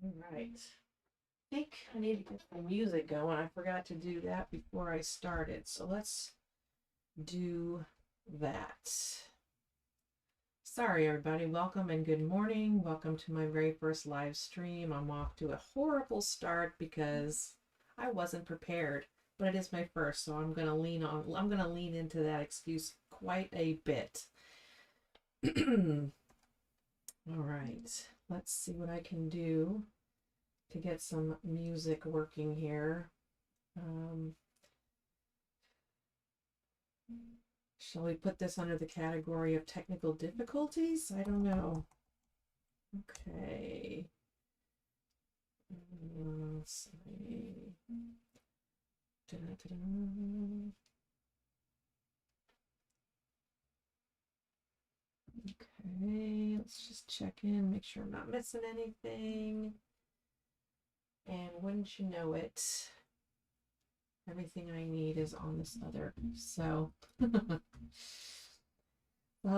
All right. I think I need to get the music going. I forgot to do that before I started. So let's do that. Sorry, everybody. Welcome and good morning. Welcome to my very first live stream. I'm off to a horrible start because I wasn't prepared, but it is my first, so I'm gonna lean into that excuse quite a bit. All right. Let's see what I can do to get some music working here. Shall we put this under the category of technical difficulties? I don't know. Okay. Let's see. Okay, let's just check in, make sure I'm not missing anything. And wouldn't you know it, everything I need is on this other. So, how's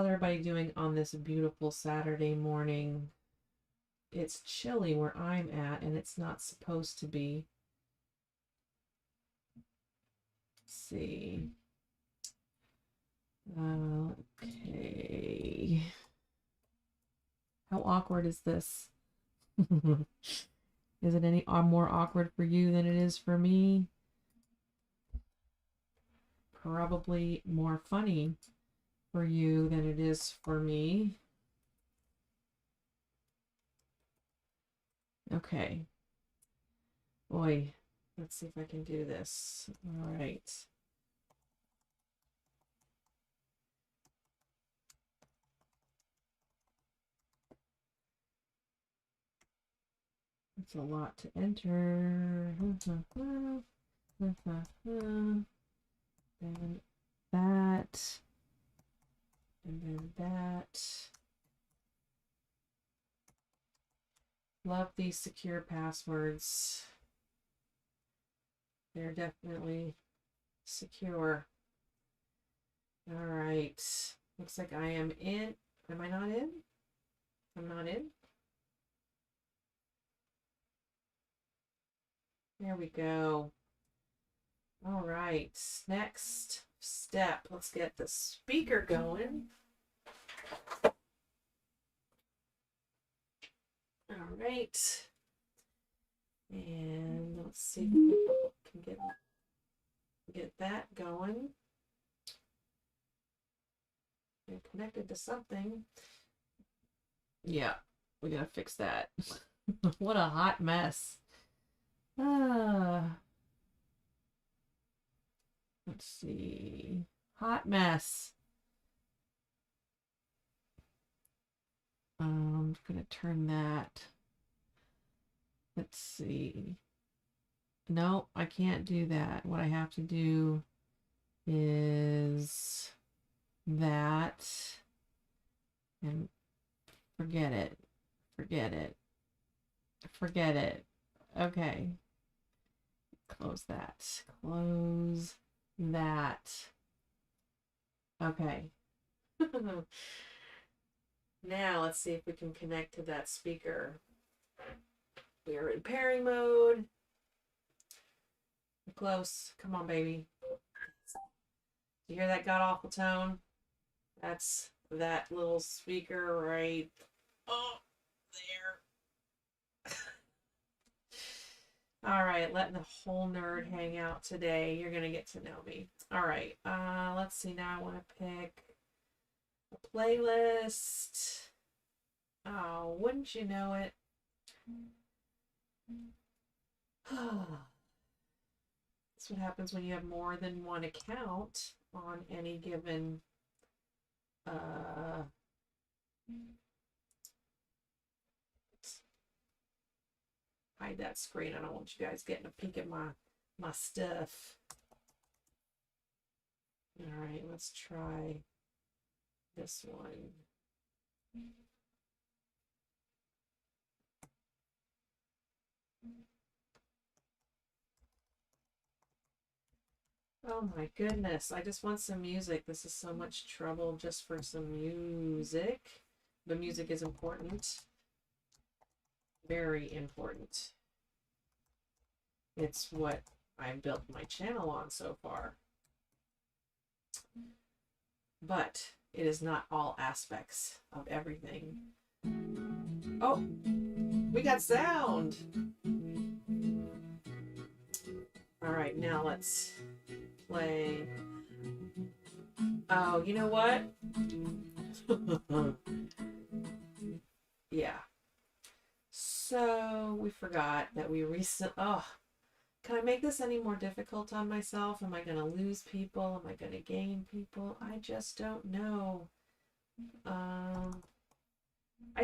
everybody doing on this beautiful Saturday morning? It's chilly where I'm at, and it's not supposed to be. Let's see. Okay. How awkward is this? Is it any more awkward for you than it is for me? Probably more funny for you than it is for me. Okay. Boy, let's see if I can do this. All right. It's a lot to enter. And that. And then that. Love these secure passwords. They're definitely secure. All right. Looks like I am in. Am I not in? I'm not in. There we go. All right. Next step. Let's get the speaker going. All right. And let's see if we can get that going. They're connected to something. Yeah, we gotta fix that. What a hot mess. Let's see. Hot mess. I'm gonna turn that. Let's see. No, I can't do that. What I have to do is that and forget it. Forget it. Forget it. Okay. Close that. Close that. Okay. Now let's see if we can connect to that speaker. We are in pairing mode. We're close. Come on, baby. You hear that god awful tone? That's that little speaker right there. All right, letting the whole nerd hang out today. You're gonna get to know me. All right, let's see. Now I want to pick a playlist. Oh, wouldn't you know it? That's what happens when you have more than one account on any given hide that screen. I don't want you guys getting a peek at my stuff. All right, let's try this one. Oh my goodness, I just want some music. This is so much trouble just for some music. The music is important. very important. It's what I've built my channel on so far. But it is not all aspects of everything. Oh, we got sound. All right, now let's play. Oh, you know what? Yeah. So we forgot that we oh, can I make this any more difficult on myself? Am I going to lose people? Am I going to gain people? I just don't know. I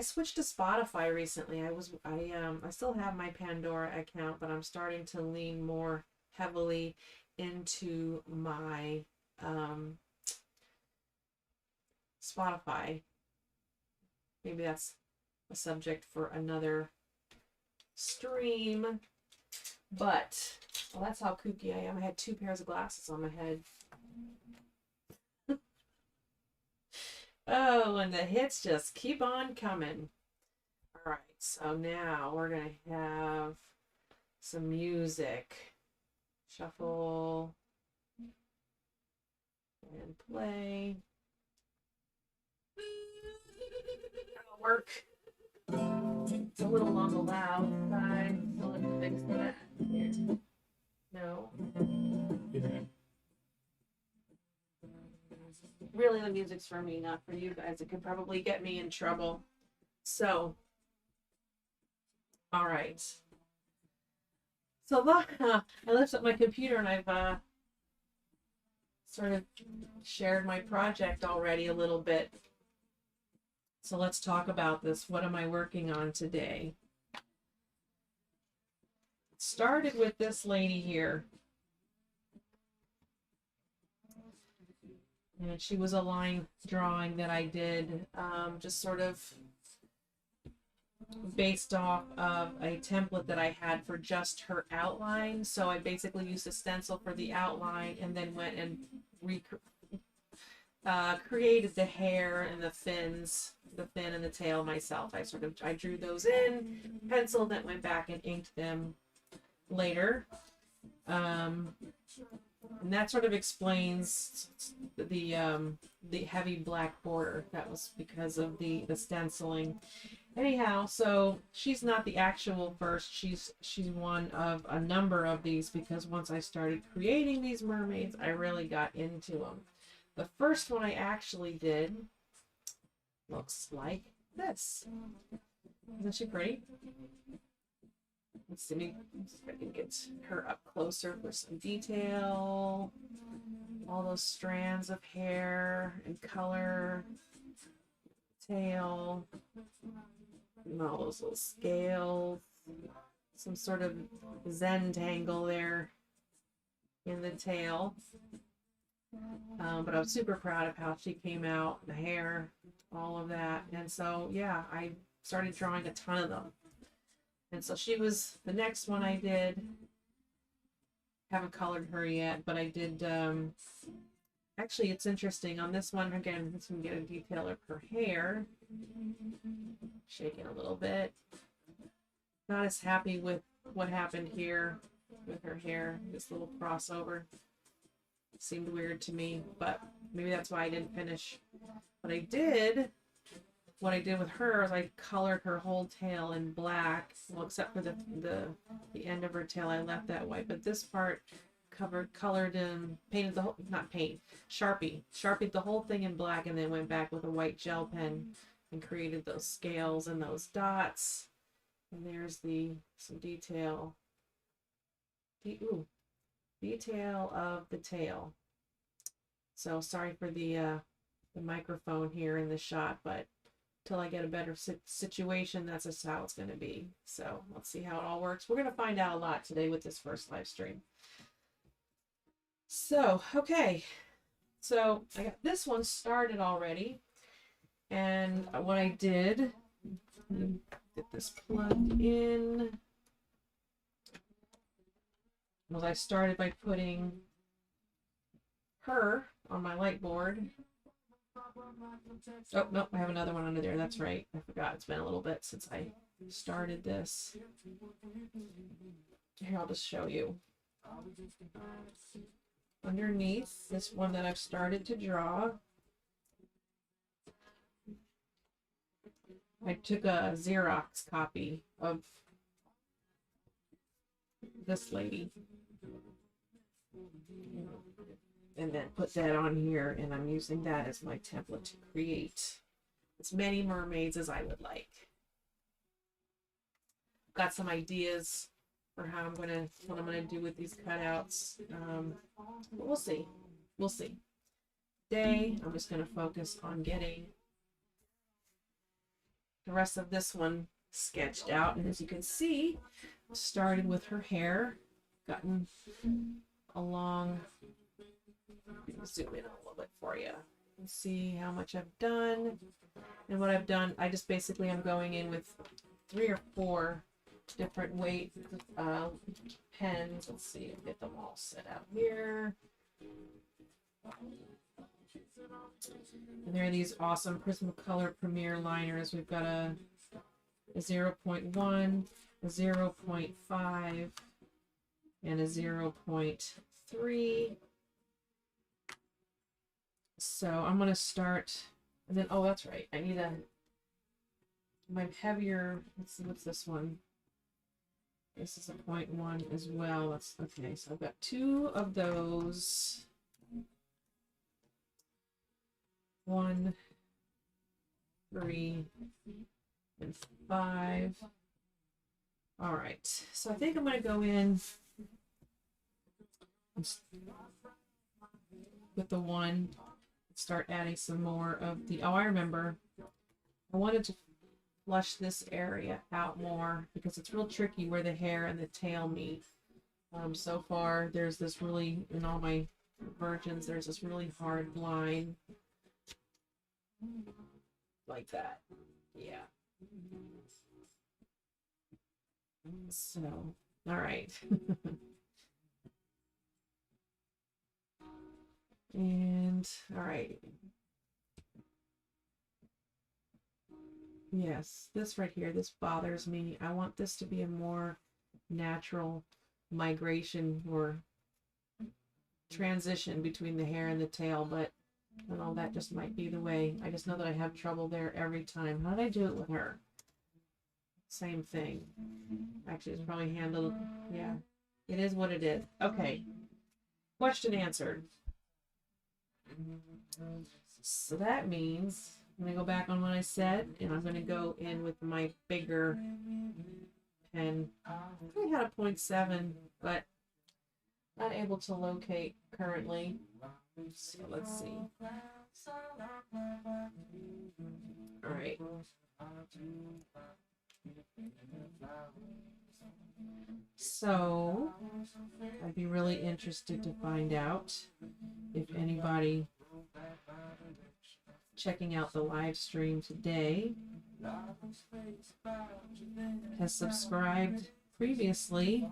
switched to Spotify recently. I still have my Pandora account, but I'm starting to lean more heavily into my Spotify. Maybe that's a subject for another stream. But, well, that's how kooky I am. I had 2 pairs of glasses on my head. Oh, and the hits just keep on coming. All right, so now we're going to have some music. Shuffle and play. That'll work. It's a little on the loud side, so let's fix that here. No. Really, the music's for me, not for you guys. It could probably get me in trouble. So, all right. So look, I lifted up my computer and I've sort of shared my project already a little bit. So let's talk about this. What am I working on today? It started with this lady here. And she was a line drawing that I did, just sort of based off of a template that I had for just her outline. So I basically used a stencil for the outline and then went and created the hair and the fins, the fin and the tail myself. I drew those in, penciled, then went back and inked them later. And that sort of explains the heavy black border. That was because of the stenciling. Anyhow, so she's not the actual first. She's one of a number of these, because once I started creating these mermaids, I really got into them. The first one I actually did looks like this. Isn't she pretty? Let's see if I can get her up closer for some detail. All those strands of hair and color. Tail. And all those little scales. Some sort of Zentangle there in the tail. But I was super proud of how she came out. The hair, all of that. And so, yeah, I started drawing a ton of them. And so she was the next one I did. Haven't colored her yet, but I did, actually it's interesting. On this one, again, let's get a detail of her hair. Shaking a little bit. Not as happy with what happened here with her hair. This little crossover. It seemed weird to me, but maybe that's why I didn't finish. But I did. What I did with her is I colored her whole tail in black. Well, except for the end of her tail, I left that white. But this part colored and painted the whole, not paint, Sharpied the whole thing in black, and then went back with a white gel pen and created those scales and those dots. And there's some detail. Detail of the tail. So sorry for the microphone here in the shot, but till I get a better situation, that's just how it's going to be. So let's see how it all works. We're going to find out a lot today with this first live stream. So, okay. So I got this one started already. And what I did, get this plugged in, was I started by putting her on my light board. Oh, no, I have another one under there. That's right. I forgot. It's been a little bit since I started this. Here, I'll just show you. Underneath this one that I've started to draw, I took a Xerox copy of this lady and then put that on here, and I'm using that as my template to create as many mermaids as I would like. Got some ideas for how what I'm gonna do with these cutouts. But we'll see. We'll see. Today, I'm just gonna focus on getting the rest of this one sketched out. And as you can see, started with her hair, gotten along. Zoom in a little bit for you and see how much I've done. And what I've done, I just basically am going in with 3 or 4 different weight pens. Let's see, I'll get them all set out here. And there are these awesome Prismacolor Premier liners. We've got a 0.1, a 0.5, and a 0.3. So I'm going to start, and then, oh, that's right. I need my heavier, let's see, what's this one? This is a 0.1 as well. That's okay. So I've got 2 of those. 1, 3, and 5. All right. So I think I'm going to go in with the 1. Start adding some more of the, oh, I remember. I wanted to flush this area out more because it's real tricky where the hair and the tail meet. So far, there's this really, in all my versions, there's this really hard line. Like that. Yeah. So, all right. And, all right. Yes, this right here, this bothers me. I want this to be a more natural migration or transition between the hair and the tail, but I don't know, that just might be the way. I just know that I have trouble there every time. How did I do it with her? Same thing. Actually, it's probably handled. Yeah, it is what it is. Okay. Question answered. So that means I'm going to go back on what I said, and I'm going to go in with my bigger pen. I had a 0.7, but not able to locate currently. So let's see. All right. So I'd be really interested to find out if anybody checking out the live stream today has subscribed previously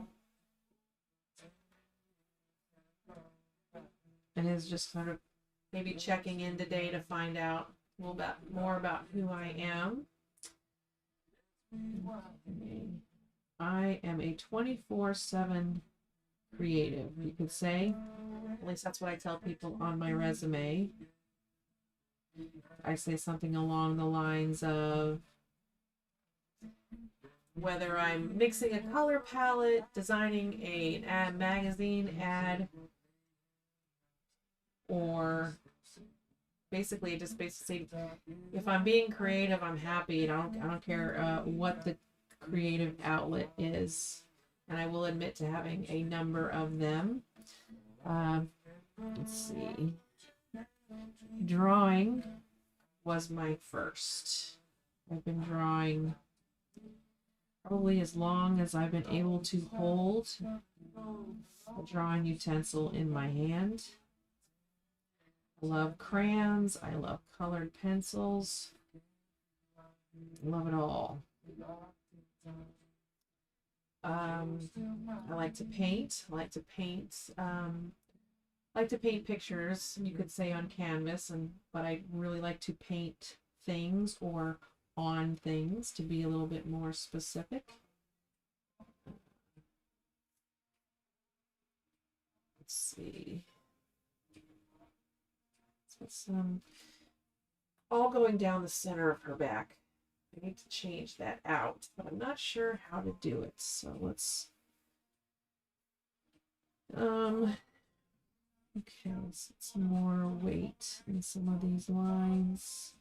and is just sort of maybe checking in today to find out a little bit more about who I am. I am a 24/7 creative, you could say. At least that's what I tell people on my resume. I say something along the lines of whether I'm mixing a color palette, designing a magazine ad, or basically just basically if I'm being creative, I'm happy, and I don't care what the creative outlet is, and I will admit to having a number of them. Let's see. Drawing was my first. I've been drawing probably as long as I've been able to hold a drawing utensil in my hand. I love crayons. I love colored pencils. I love it all. I like to paint. I like to paint pictures, you could say, on canvas, but I really like to paint things or on things to be a little bit more specific. Let's see. Let's put some all going down the center of her back. I need to change that out, but I'm not sure how to do it. So let's okay, let's get some more weight in some of these lines.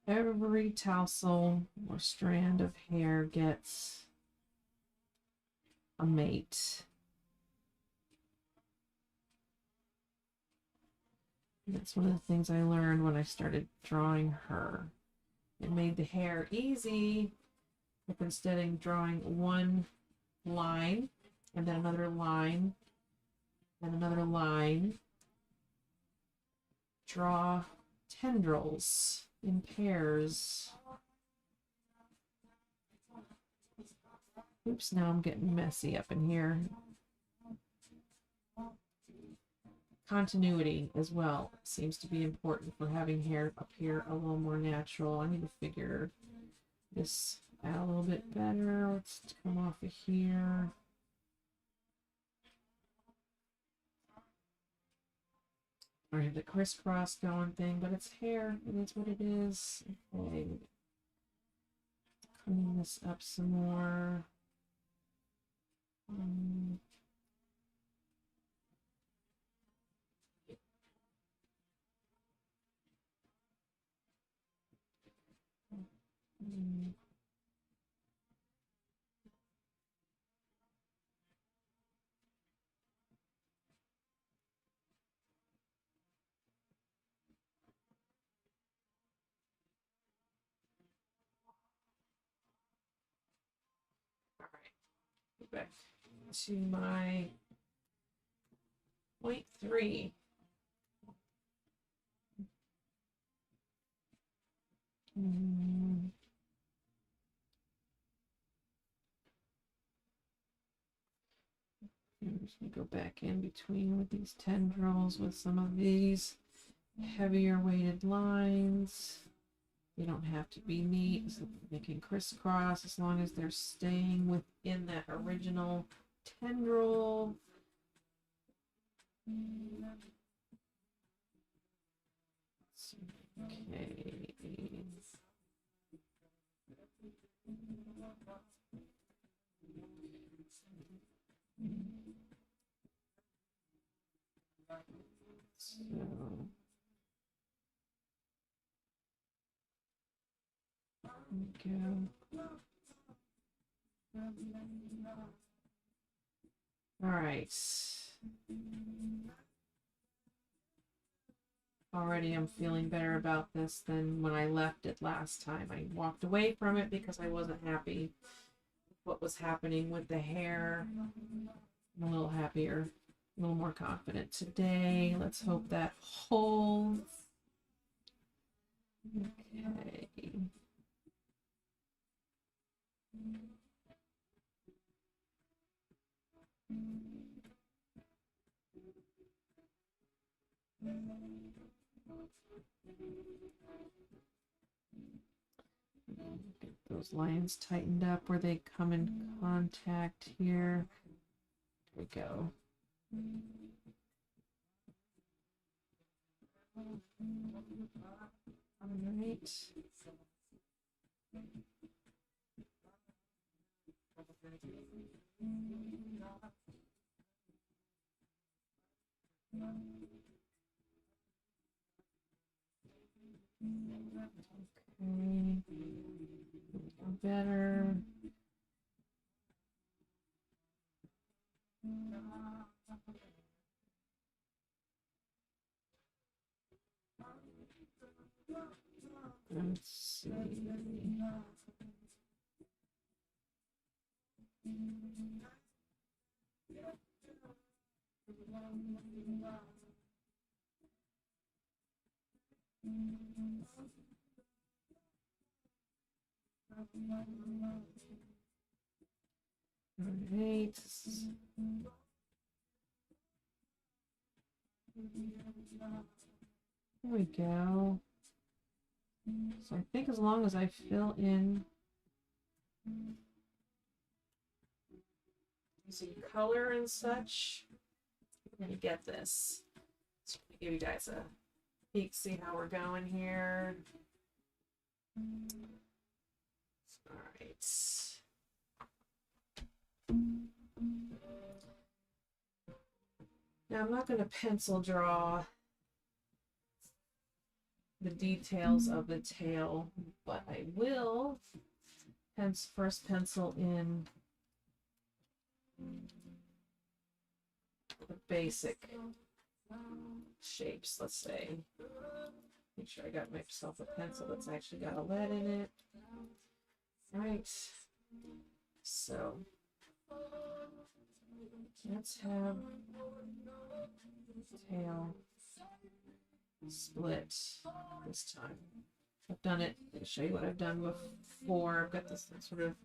Every tassel or strand of hair gets a mate. And that's one of the things I learned when I started drawing her. It made the hair easy. If instead of drawing one line and then another line and another line, draw tendrils in pairs. Oops, now I'm getting messy up in here. Continuity as well seems to be important for having hair appear a little more natural. I need to figure this out a little bit better. Let's come off of here. I have the crisscross going thing, but it's hair, and it's what it is. Okay, clean this up some more. Back to my 0.3. I'm just going to go back in between with these tendrils with some of these heavier weighted lines. They don't have to be neat, so they can crisscross as long as they're staying within that original tendril. Okay. So go. All right. Already I'm feeling better about this than when I left it last time. I walked away from it because I wasn't happy with what was happening with the hair. I'm a little happier, a little more confident today. Let's hope that holds. Okay. Get those lines tightened up where they come in contact here. There we go. All right. Okay. Better. Let's see. Alright. There we go. So I think as long as I fill in using color and such, we're gonna get this. So I'm gonna give you guys a peek, see how we're going here. Alright. Now I'm not gonna pencil draw the details of the tail, but I will first pencil in the basic shapes, let's say. Make sure I got myself a pencil that's actually got a lead in it. Right. So let's have tail split this time. I've done it. I'll show you what I've done before. I've got this sort of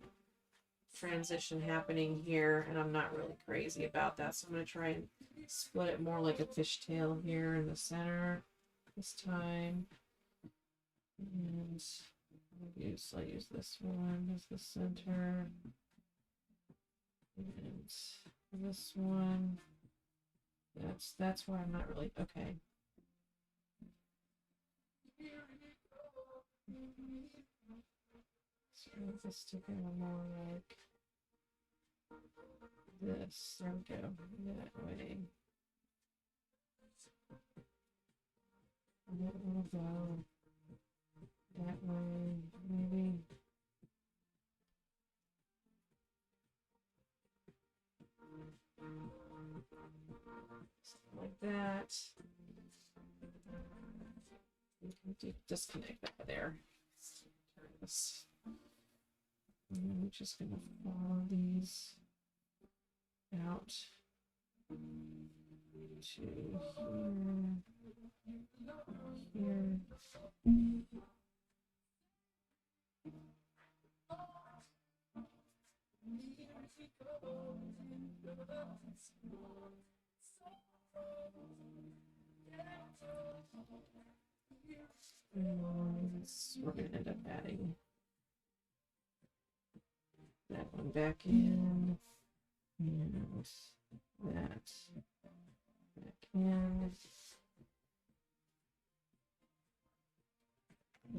transition happening here, and I'm not really crazy about that. So I'm going to try and split it more like a fishtail here in the center this time. And I'll use this one as the center. And this one. That's where I'm not really okay. So this together more like this. There we go. That way. And it will go that way, maybe. Something like that. You can disconnect that there. Turn this. And I'm just going to follow these out to here, here. We're going to end up adding that one back in, and that back in.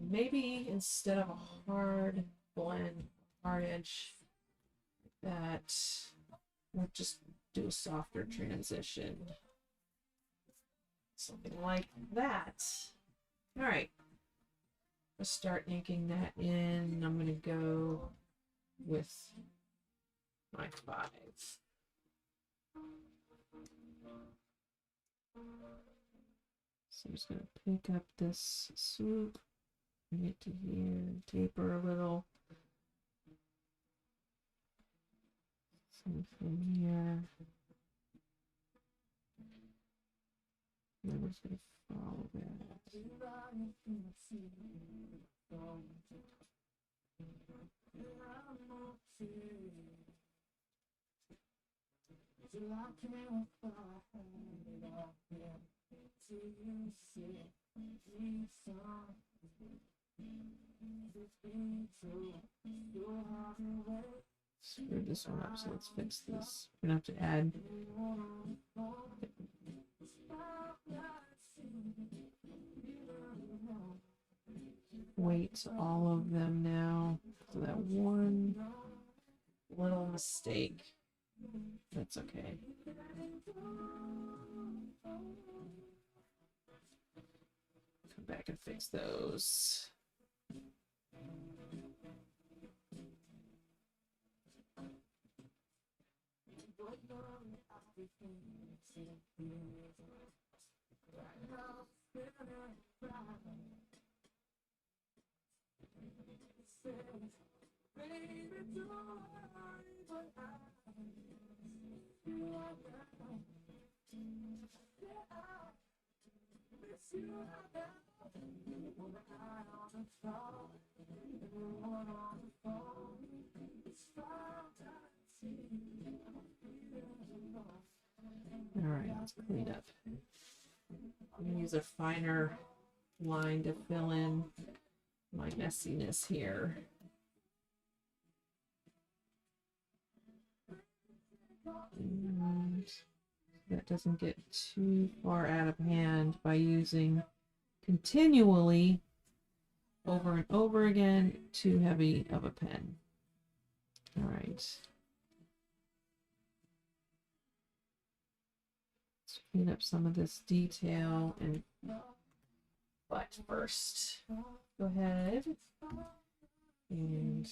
Maybe instead of a hard blend, hard edge, that we'll just do a softer transition. Something like that. All right. Let's start inking that in. I'm going to go with my 5. So I'm just going to pick up this swoop, bring it to here, taper a little. So from here. And then we're just going to follow that. Screw this one up, so let's fix this. We're gonna have to add weight to all of them now. So that one little mistake, that's okay. Come back and fix those. All right, let's clean up. I'm gonna use a finer line to fill in my messiness here. And that doesn't get too far out of hand by using continually over and over again too heavy of a pen. All right. Let's clean up some of this detail and but first, go ahead and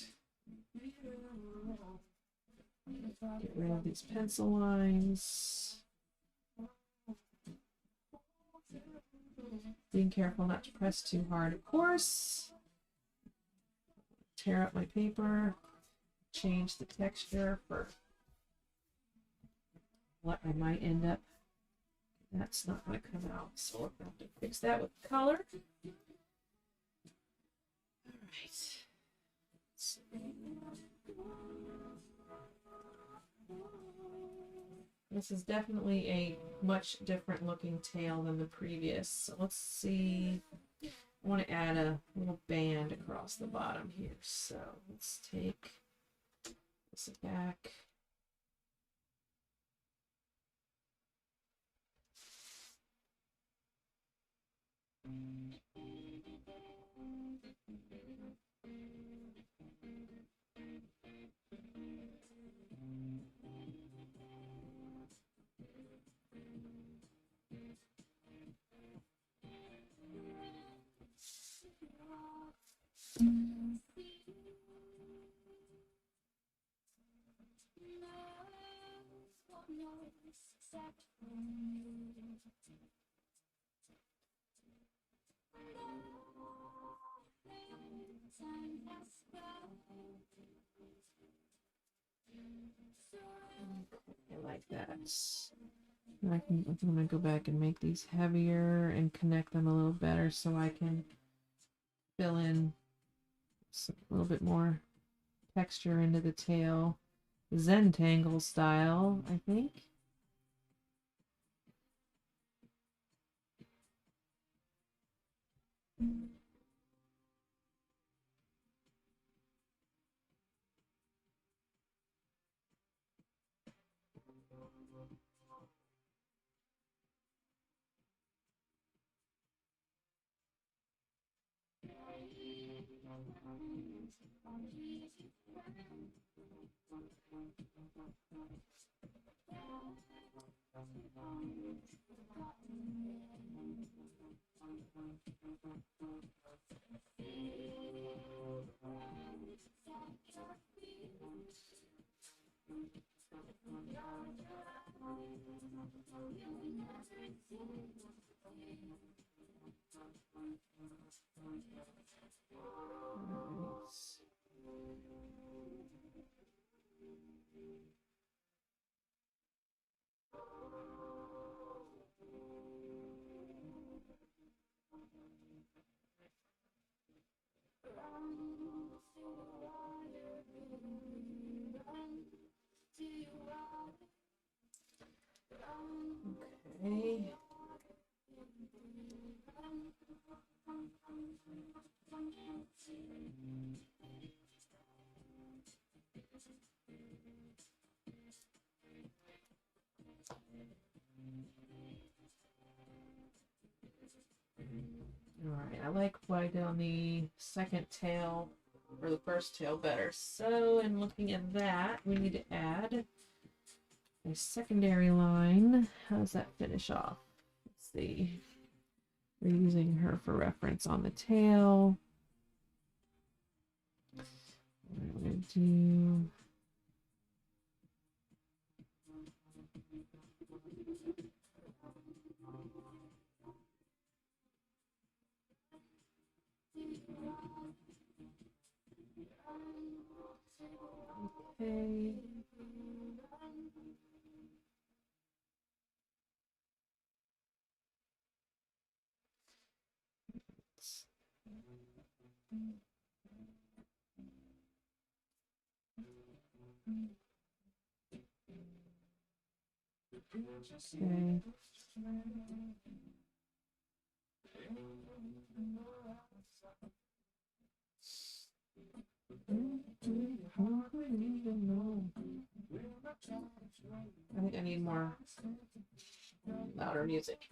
get rid of these pencil lines. Being careful not to press too hard, of course. Tear up my paper, change the texture for what I might end up. That's not going to come out, so we're going to have to fix that with color. All right. This is definitely a much different looking tail than the previous. So let's see. I want to add a little band across the bottom here. So let's take this back. I like that. I'm going to go back and make these heavier and connect them a little better so I can fill in a little bit more texture into the tail. Zentangle style, I think. Okay. Alright, I like what I did on the second tail, or the first tail better. So, in looking at that, we need to add a secondary line. How does that finish off? Let's see. We're using her for reference on the tail. What we're going to do... Okay. Okay. I think I need more louder music.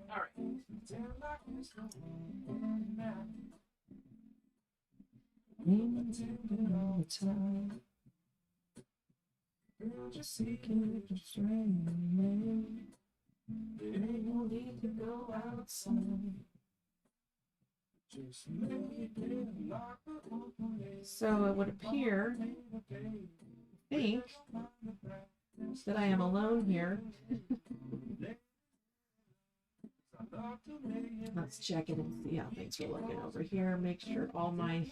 All right. Just seeking just raining. There ain't no need to go outside. So it would appear, I think, that I am alone here. Let's check it and see how things are looking over here. Make sure all my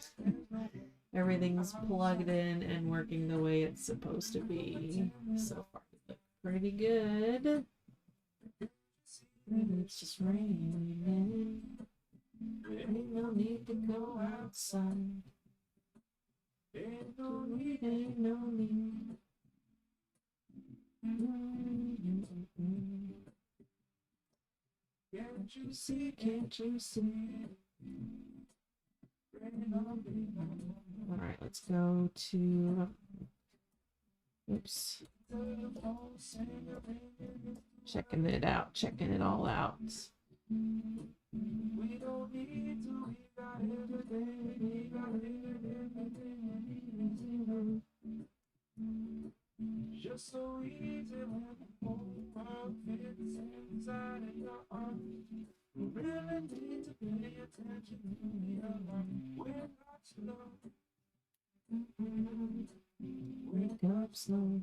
everything's plugged in and working the way it's supposed to be. So far, it looks pretty good. It's just raining. Ain't no need to go outside. Ain't no need, ain't no need. Can't you see, can't you see? All right, let's go to, oops. Checking it out, checking it all out. We don't need to just so easy when the whole world fits inside of your arms. You really need to pay attention to me alone. Wake up slow. Wake up slow.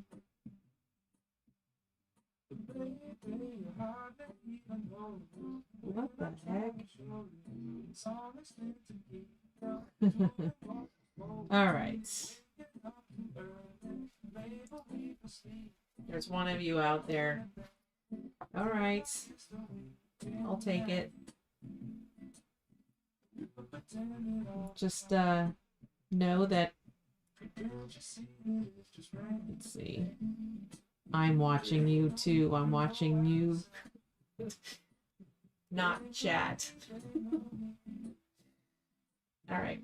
What the heck? All right. There's one of you out there. All right. I'll take it. Just know that, let's see. I'm watching you too. I'm watching you not chat. All right.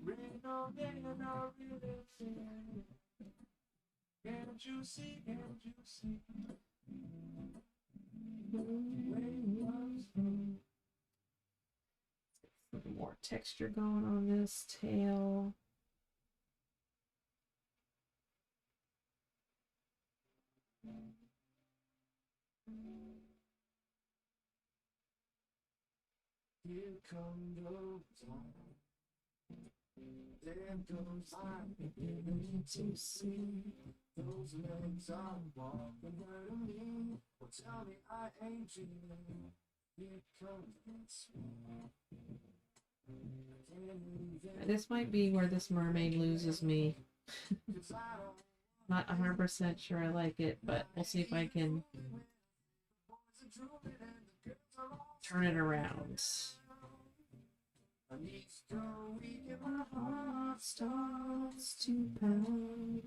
Some more texture going on this tail. Here come the time. There goes I beginning to see those legs are walking to me. Well, tell me I ain't dreaming. Here comes this one. This might be where this mermaid loses me. Not 100% sure I like it, but we'll see if I can turn it around. My heart starts to pound.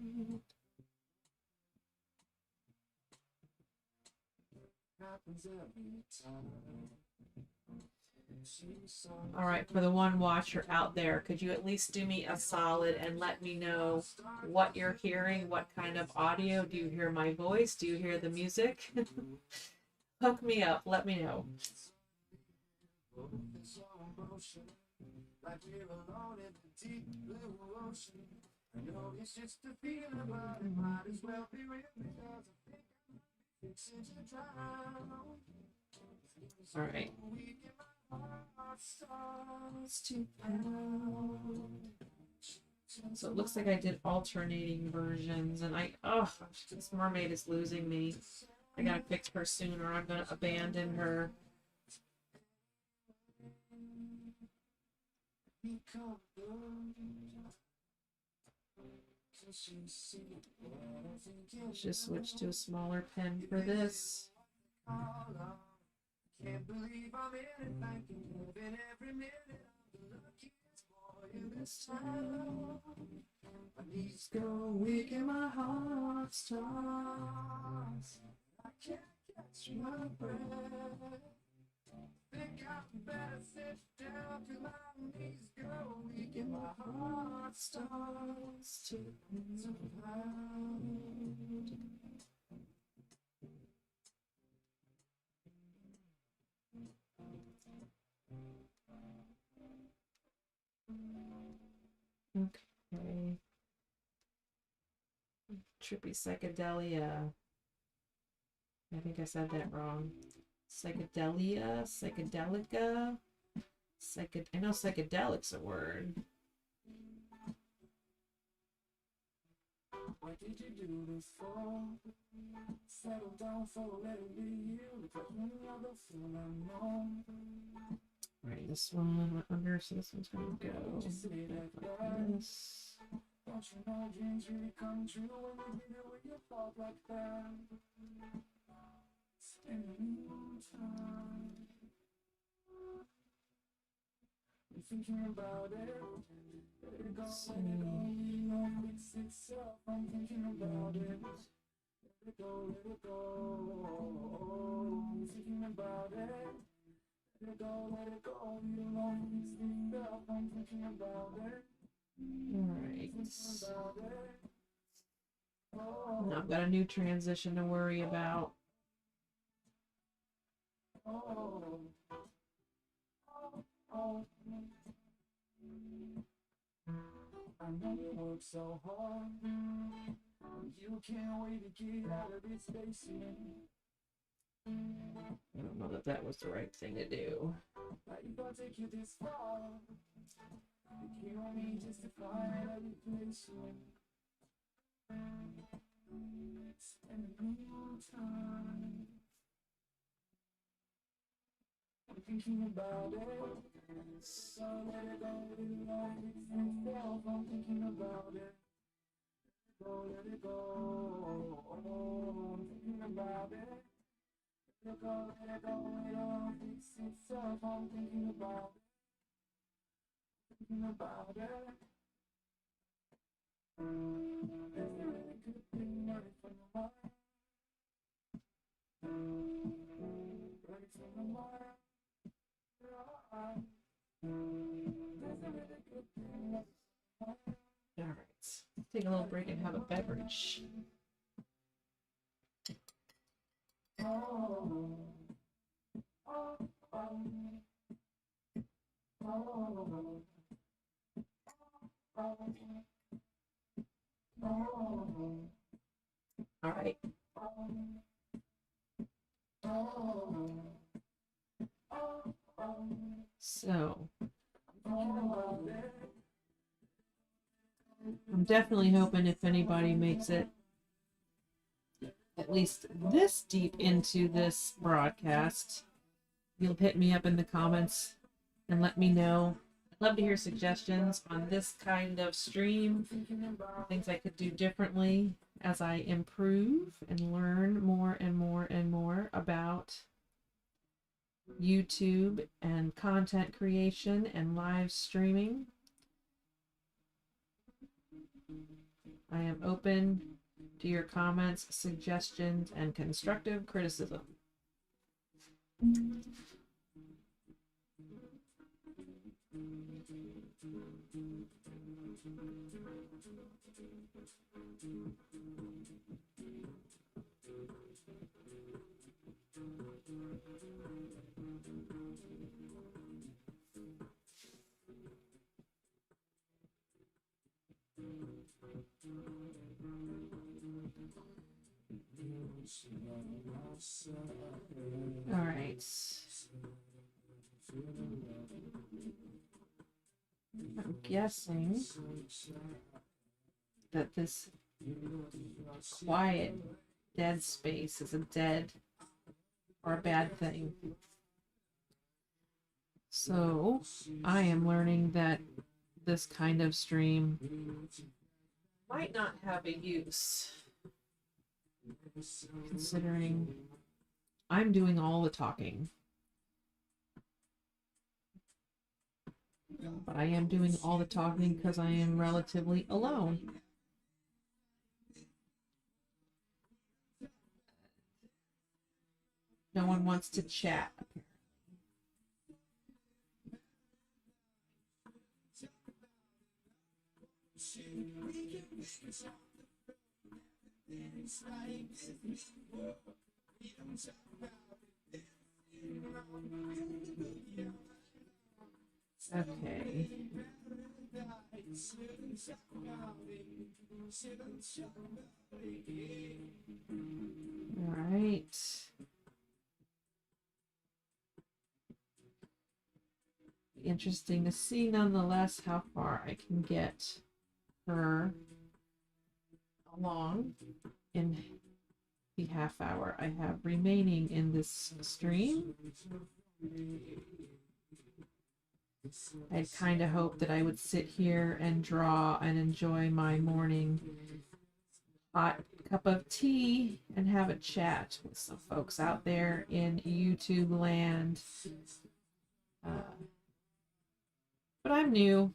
All right, for the one watcher out there, could you at least do me a solid and let me know what you're hearing? What kind of audio? Do you hear my voice? Do you hear the music? Hook me up. Let me know. Like we're alone in the deep blue ocean. I know it's just a feeling, but it might as well be real because I think I might be fixing to drown. All right. So it looks like I did alternating versions, and this mermaid is losing me. I gotta fix her soon, or I'm gonna abandon her. Let's just switch to a smaller pen for this. Can't believe I'm in it, thanking heaven every minute. I'm the luckiest boy in this time. My knees go weak and my heart stops. I can't catch my breath. Think I better sit down till my knees go weak and my heart starts to pound. Okay. Trippy psychedelia. I think I said that wrong. Psychedelia, psychedelica. I know psychedelic's a word. What did you do this for? Settle down for let it be you. Because when you're the fool I know. Right, this one under, so this one's gonna go. Just say that This. don't you know dreams really come true when you give away your thought like that? Spend a little time. I'm thinking about it. Let it go, let it go. You know fix itself. I'm thinking about it. Let it go, let it go. I'm thinking about it. Let it go, let it go. You know fix itself. I'm thinking about it. Alright. Thinking about it. Now I've got a new transition to worry about. I know you work so hard. You can't wait to get out of this basement. I don't know that that was the right thing to do. Like you gonna take you this far. You kill me just to find a replacement. Spend a little time. I'm thinking about it. So let it go, let it go, fix itself. I'm thinking about it. Let it go. I'm thinking about it. Let it go, let it go, it'll fix itself. I'm thinking about it. Thinking about it. There's a really good thing running from your mind. Running from your mind. There's a really good thing running from your mind. Alright. Take a little break and have a beverage. Alright. So, I'm definitely hoping if anybody makes it at least this deep into this broadcast, you'll hit me up in the comments and let me know. I'd love to hear suggestions on this kind of stream, things I could do differently as I improve and learn more and more and more about YouTube and content creation and live streaming. I am open to your comments, suggestions, and constructive criticism. All right. I'm guessing that this quiet, dead space is a dead or a bad thing. So I am learning that this kind of stream might not have a use, considering I'm doing all the talking. But I am doing all the talking because I am relatively alone. No one wants to chat. Okay. All right. Interesting to see, nonetheless, how far I can get her along in the half hour I have remaining in this stream. I'd kind of hoped that I would sit here and draw and enjoy my morning hot cup of tea and have a chat with some folks out there in YouTube land. But I'm new.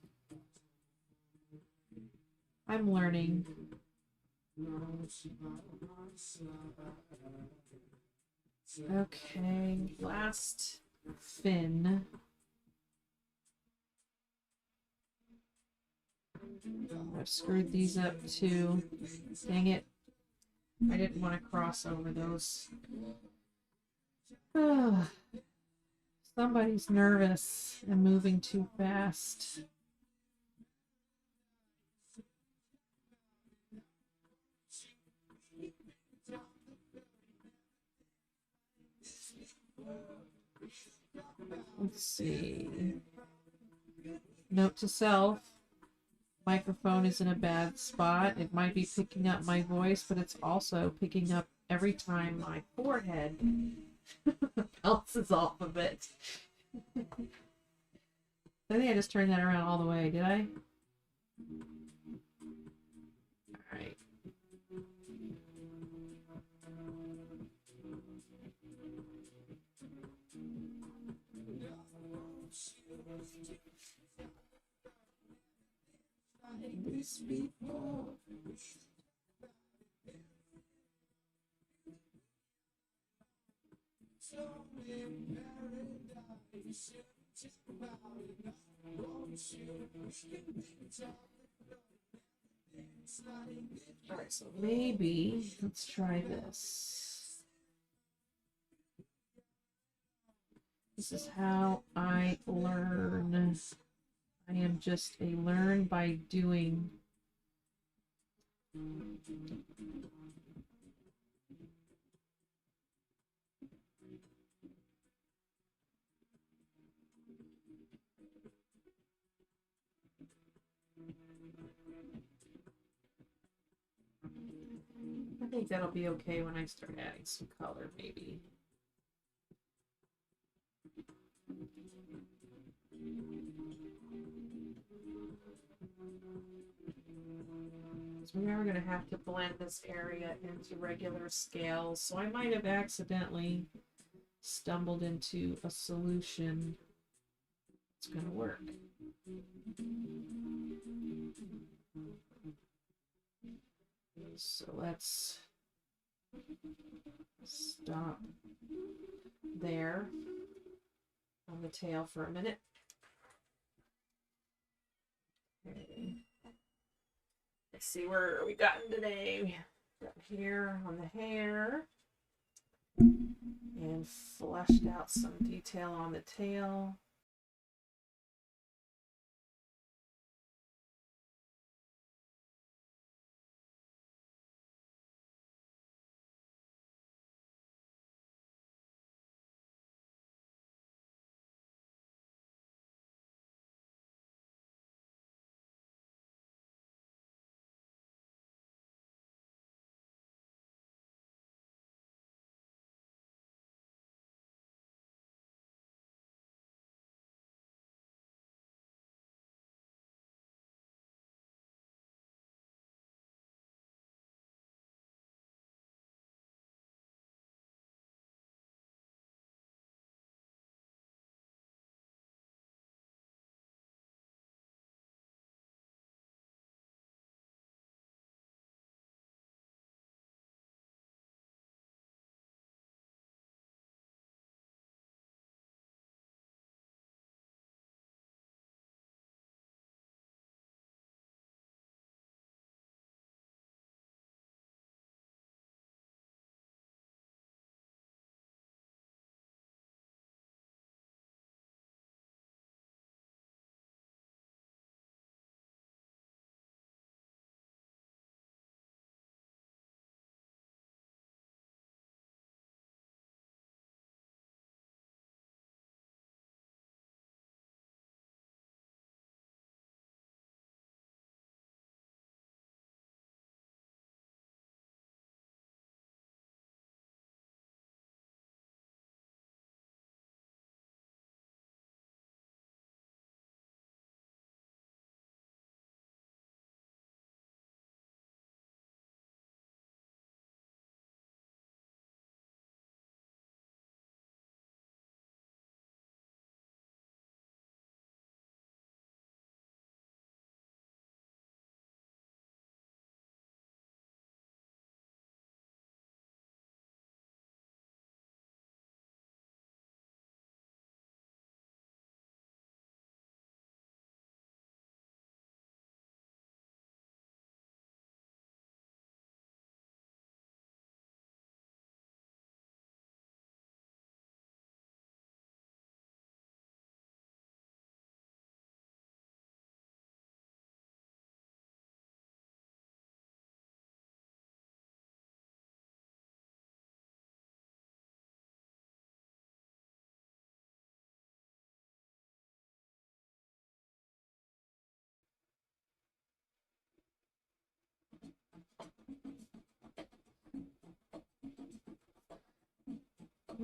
I'm learning. Okay, last fin. I've screwed these up too. Dang it. I didn't want to cross over those. Somebody's nervous and moving too fast. Let's see. Note to self. Microphone is in a bad spot. It might be picking up my voice, but it's also picking up every time my forehead bounces off of it. I think I just turned that around all the way, did I? Alright. This before. Alright, so maybe let's try this. This is how I learn. I am just a learn by doing. I think that'll be okay when I start adding some color, maybe. So we are going to have to blend this area into regular scales, so I might have accidentally stumbled into a solution that's going to work. So let's stop there on the tail for a minute. Okay. Let's see where we gotten today. Got here on the hair and fleshed out some detail on the tail.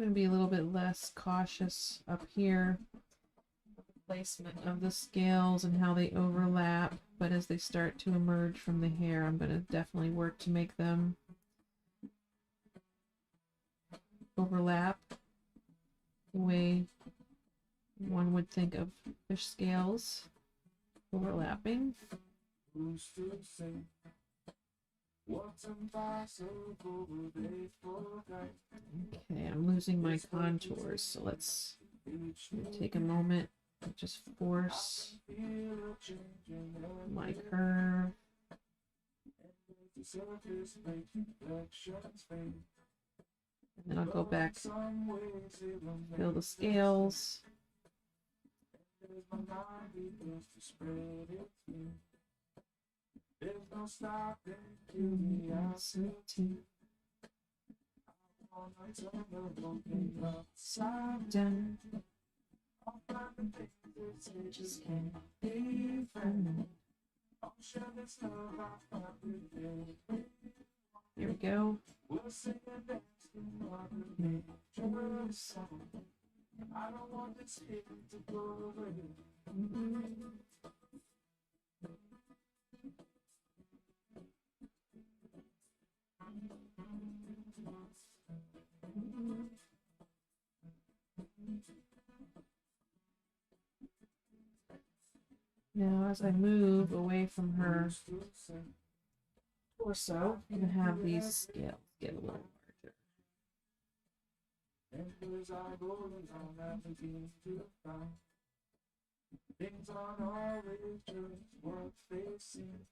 going to be a little bit less cautious up here. Placement of the scales and how they overlap, but as they start to emerge from the hair, I'm going to definitely work to make them overlap the way one would think of fish scales overlapping. Okay, I'm losing my contours, so let's take a moment and just force my curve. And then I'll go back, fill the scales. Down. Just can't be found. Here we go. Now, as I move away from her torso, I'm going to have these scales get a little larger. Things aren't always just worth facing.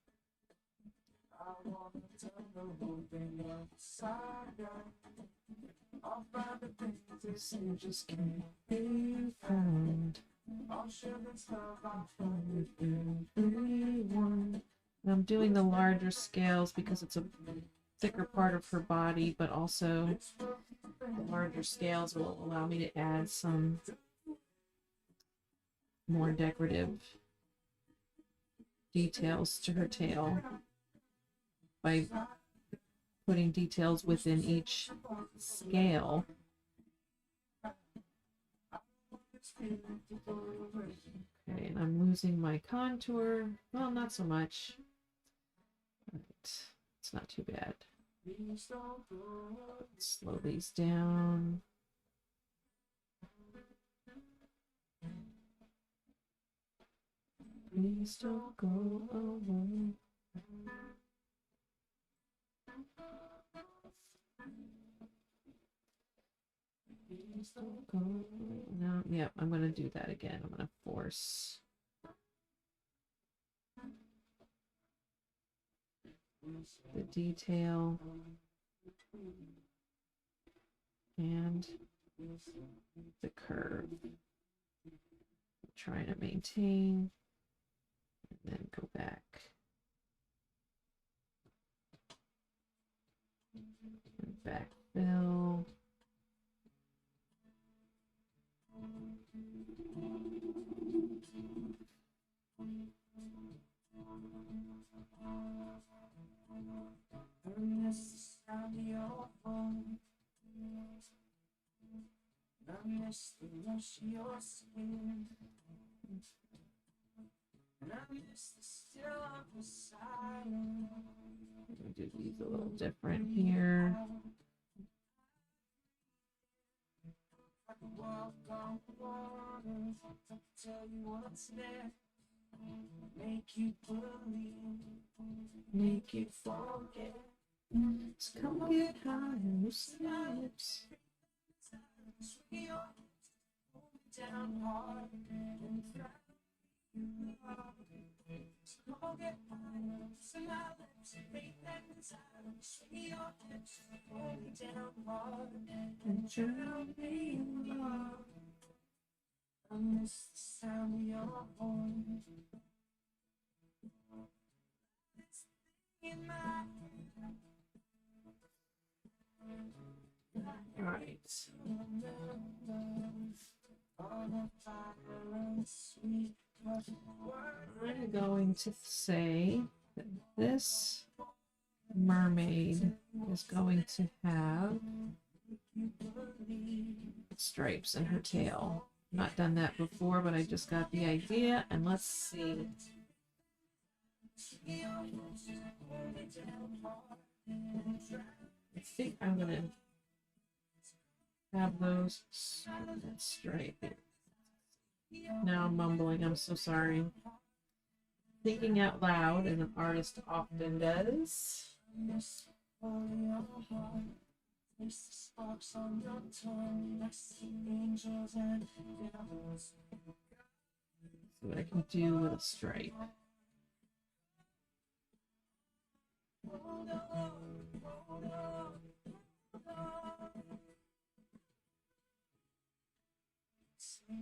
I want to turn the whole thing upside down. I'll find the things they say just can't be found. I'll share this love I found with everyone. And I'm doing the larger scales because it's a thicker part of her body, but also the larger scales will allow me to add some more decorative details to her tail by putting details within each scale. Okay, and I'm losing my contour. Well, not so much. Right. It's not too bad. Slow these down. Please don't go away. Please don't go away. No, yep, I'm going to do that again. I'm going to force. The detail. And the curve. I'm trying to maintain. And then go back. And backfill. I miss the sound of your phone. I miss the rush of your skin. And I miss the still of the silence. We'll do these a little different here. I can walk on water, I can tell you what's there. Make you believe, make you forget. So come get high and loosen my lips. Swing your hips, hold me down hard and try you love. So come get high and loosen my lips. Make that desire. Swing your hips, hold me down hard and drown me in love. I miss the sound of your voice. In my head. All right. I'm going to say that this mermaid is going to have stripes in her tail. Not done that before, but I just got the idea, and let's see. I think I'm gonna have those striped. Now I'm mumbling, I'm so sorry. Thinking out loud, as an artist often does. See what I can do with a stripe. So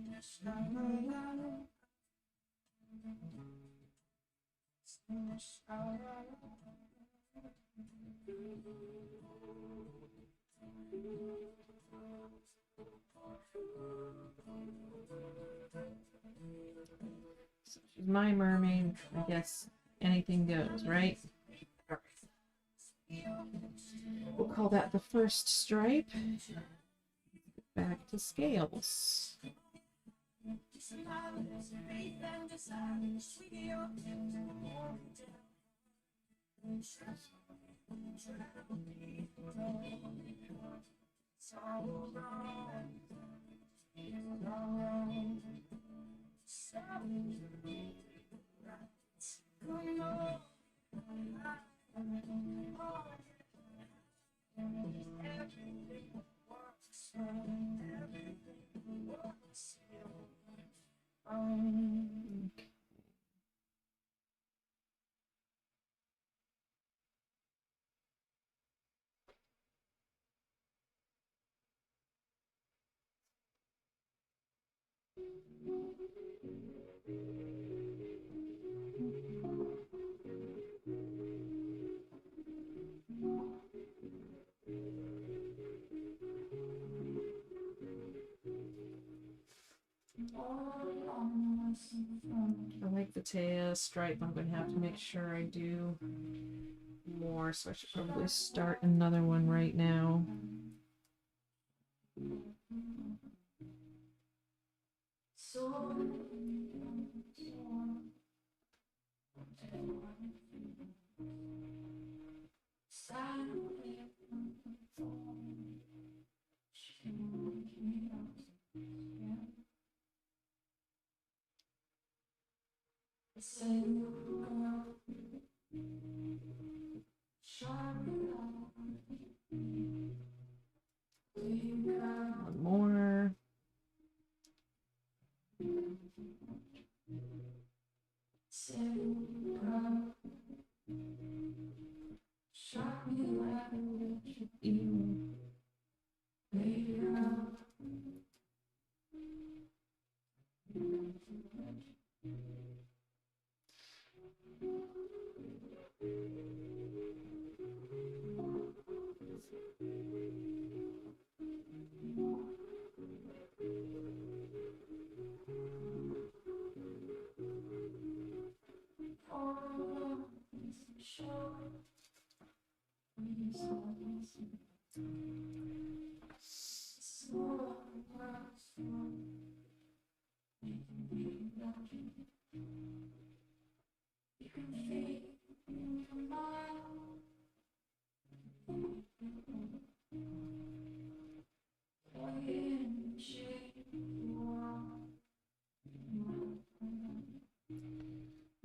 she's my mermaid. I guess anything goes, right? All right. We'll call that the first stripe. Back to scales. I like the tail stripe. I'm going to have to make sure I do more, so I should probably start another one right now. One more.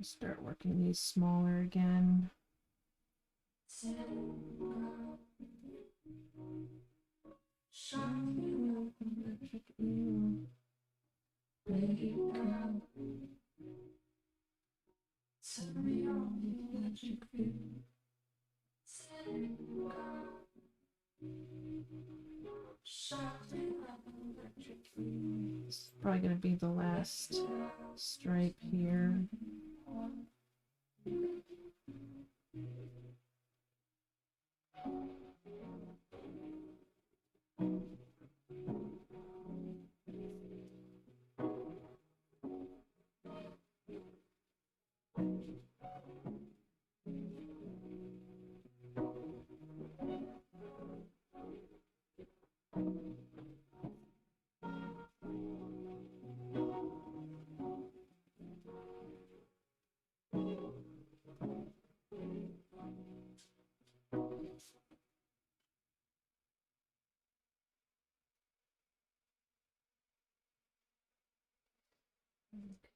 Start working these smaller again. It's probably going to be the last stripe here.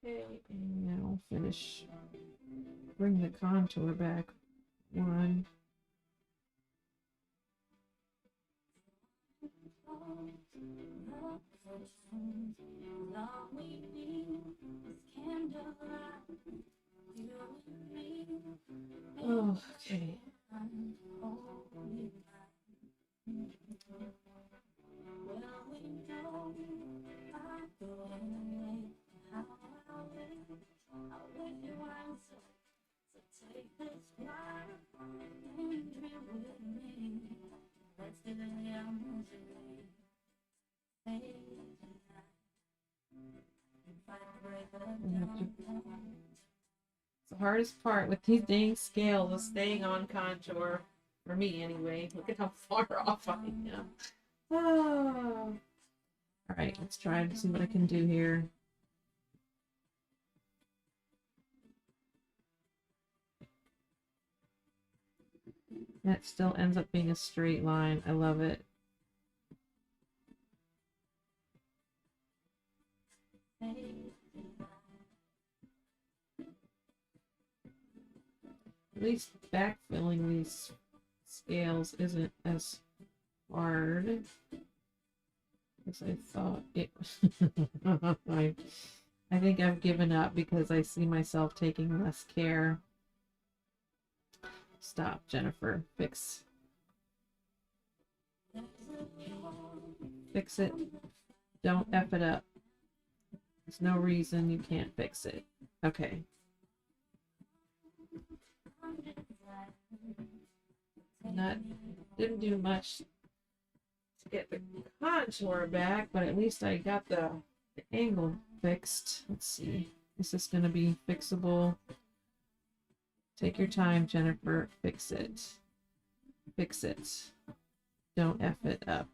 Okay, and now finish. Bring the contour back. One. Oh, okay. The hardest part with these dang scales is staying on contour. For me, anyway. Look at how far off I am. Oh. All right, let's try to see what I can do here. That still ends up being a straight line. I love it. At least backfilling these scales isn't as hard as I thought it was. I think I've given up because I see myself taking less care. Stop, Jennifer. Fix it. Don't F it up. There's no reason you can't fix it. Okay. That didn't do much to get the contour back, but at least I got the angle fixed. Let's see. Is this going to be fixable? Take your time, Jennifer. Fix it. Fix it. Don't F it up.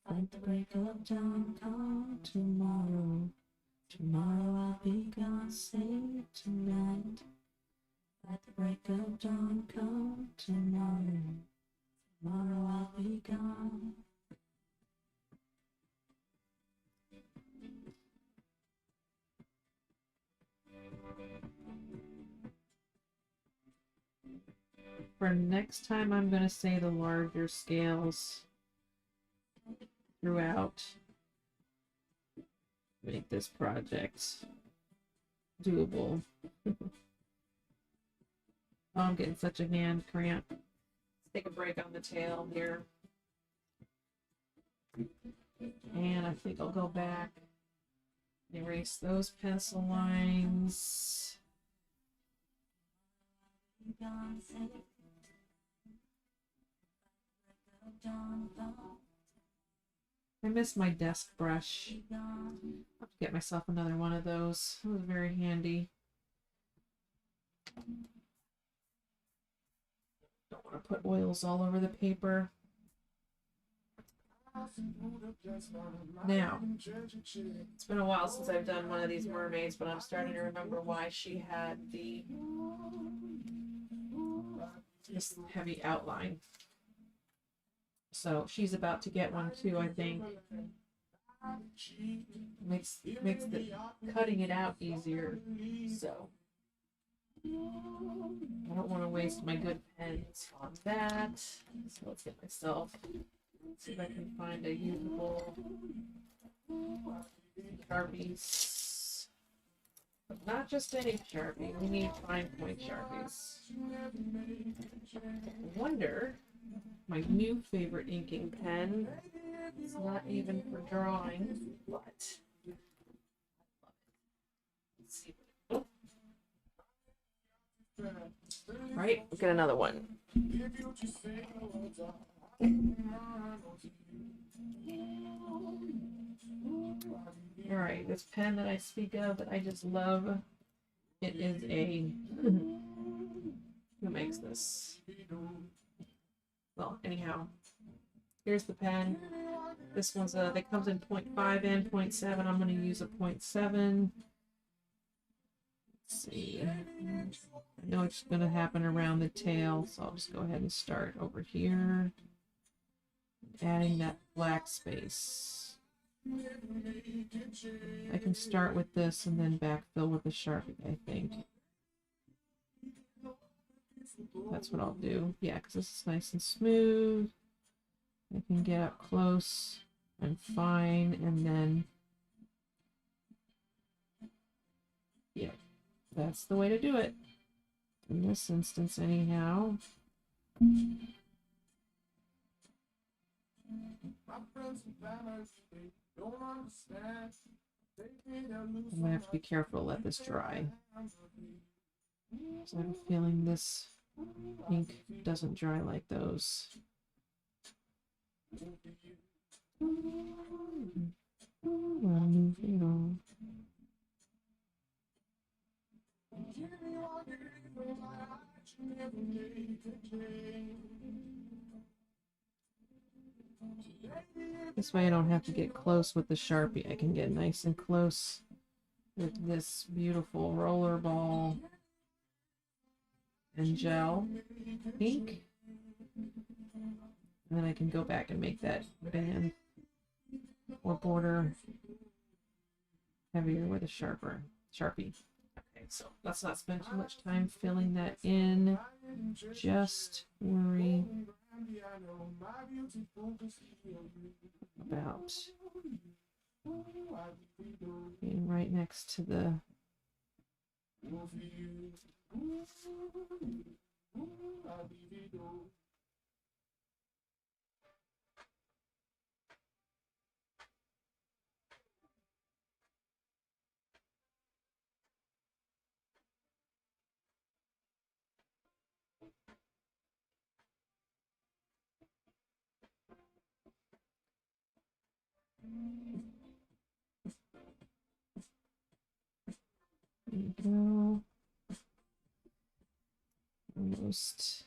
At the break of dawn, come tomorrow. Tomorrow I'll be gone, save tonight. At the break of dawn, come tomorrow. Tomorrow I'll be gone. For next time, I'm going to say the larger scales throughout. Make this project doable. Oh, I'm getting such a hand cramp. Let's take a break on the tail here. And I think I'll go back, erase those pencil lines. I miss my desk brush. I'll have to get myself another one of those. It was very handy. Don't want to put oils all over the paper. Now, it's been a while since I've done one of these mermaids, but I'm starting to remember why she had this heavy outline. So she's about to get one too, I think. Makes the cutting it out easier. So I don't want to waste my good pens on that. So let's get myself, see if I can find a usable Sharpies. But not just any Sharpie, we need fine point Sharpies. I wonder, my new favorite inking pen, it's not even for drawing, but I love it. Let's see. Oh. Right, we'll get another one. All right, this pen that I speak of that I just love, it is a, who makes this? Well, anyhow, here's the pen. This one's that comes in 0.5 and 0.7. I'm going to use a 0.7. Let's see. I know it's going to happen around the tail, so I'll just go ahead and start over here. Adding that black space. I can start with this and then backfill with the Sharpie, I think. That's what I'll do. Yeah, because this is nice and smooth. I can get up close and fine, and then, yeah, that's the way to do it. In this instance, anyhow. I'm gonna have to be careful to let this dry. So I have a feeling this ink doesn't dry like those. This way I don't have to get close with the Sharpie. I can get nice and close with this beautiful rollerball and gel ink. And then I can go back and make that band or border heavier with a Sharpie. Okay, so let's not spend too much time filling that in. Just worry about being right next to the there you go. Almost.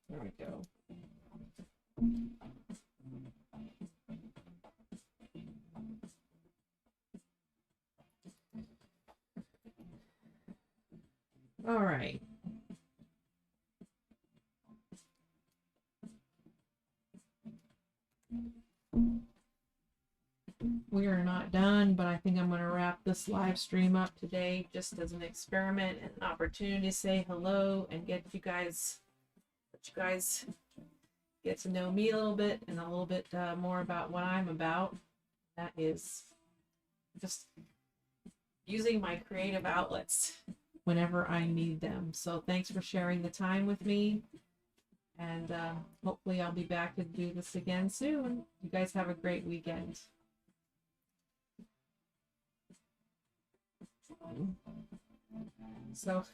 There we go. All right. We are not done, but I think I'm going to wrap this live stream up today just as an experiment and an opportunity to say hello and get you guys get to know me a little bit and a little bit more about what I'm about. That is just using my creative outlets whenever I need them. So thanks for sharing the time with me. And hopefully I'll be back to do this again soon. You guys have a great weekend. So